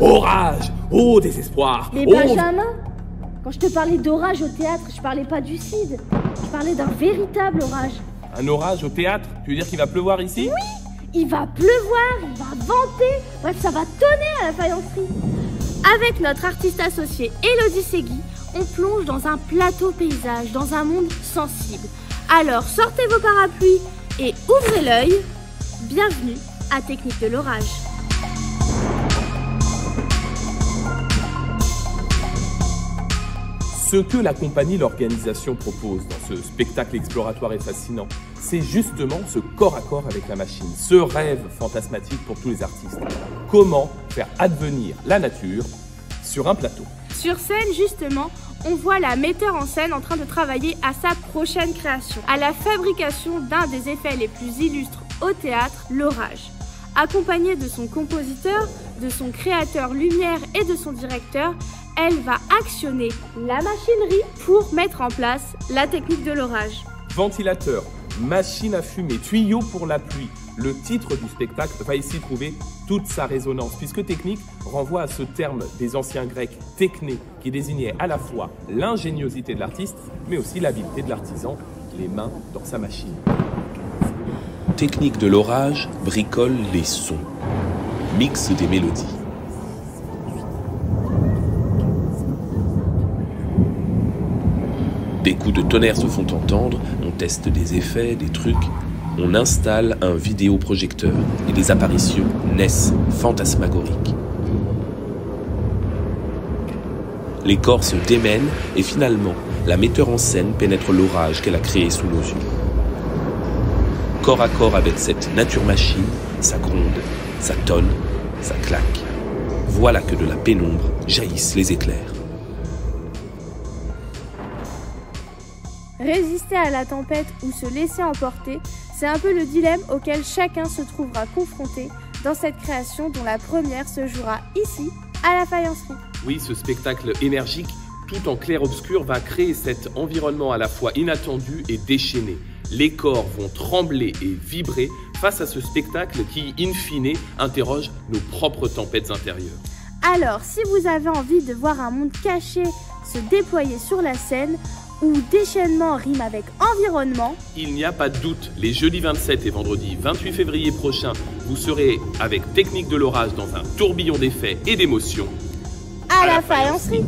Orage, au désespoir. Mais Benjamin, quand je te parlais d'orage au théâtre, je parlais pas du CID. Je parlais d'un véritable orage. Un orage au théâtre? Tu veux dire qu'il va pleuvoir ici? Oui, il va pleuvoir, il va venter, bref, ça va tonner à la faïencerie. Avec notre artiste associée Élodie Segui, on plonge dans un plateau paysage, dans un monde sensible. Alors sortez vos parapluies et ouvrez l'œil. Bienvenue à Technique de l'orage. Ce que la compagnie L'Organisation propose dans ce spectacle exploratoire et fascinant, c'est justement ce corps à corps avec la machine, ce rêve fantasmatique pour tous les artistes. Comment faire advenir la nature sur un plateau. Sur scène, justement, on voit la metteur en scène en train de travailler à sa prochaine création, à la fabrication d'un des effets les plus illustres au théâtre, l'orage. Accompagnée de son compositeur, de son créateur lumière et de son directeur, elle va actionner la machinerie pour mettre en place la technique de l'orage. Ventilateur, machine à fumer, tuyau pour la pluie. Le titre du spectacle va ici trouver toute sa résonance, puisque technique renvoie à ce terme des anciens grecs techné, qui désignait à la fois l'ingéniosité de l'artiste, mais aussi l'habileté de l'artisan, les mains dans sa machine. Technique de l'orage bricole les sons, mixe des mélodies. Des coups de tonnerre se font entendre, on teste des effets, des trucs. On installe un vidéoprojecteur et des apparitions naissent fantasmagoriques. Les corps se démènent et finalement, la metteur en scène pénètre l'orage qu'elle a créé sous nos yeux. Corps à corps avec cette nature-machine, ça gronde, ça tonne, ça claque. Voilà que de la pénombre jaillissent les éclairs. Résister à la tempête ou se laisser emporter, c'est un peu le dilemme auquel chacun se trouvera confronté dans cette création dont la première se jouera ici, à la faïencerie. Oui, ce spectacle énergique, tout en clair-obscur, va créer cet environnement à la fois inattendu et déchaîné. Les corps vont trembler et vibrer face à ce spectacle qui, in fine, interroge nos propres tempêtes intérieures. Alors, si vous avez envie de voir un monde caché se déployer sur la scène, où déchaînement rime avec environnement, il n'y a pas de doute, les jeudis 27 et vendredi 28 février prochains, vous serez avec Technique de l'orage dans un tourbillon d'effets et d'émotions à la faïencerie.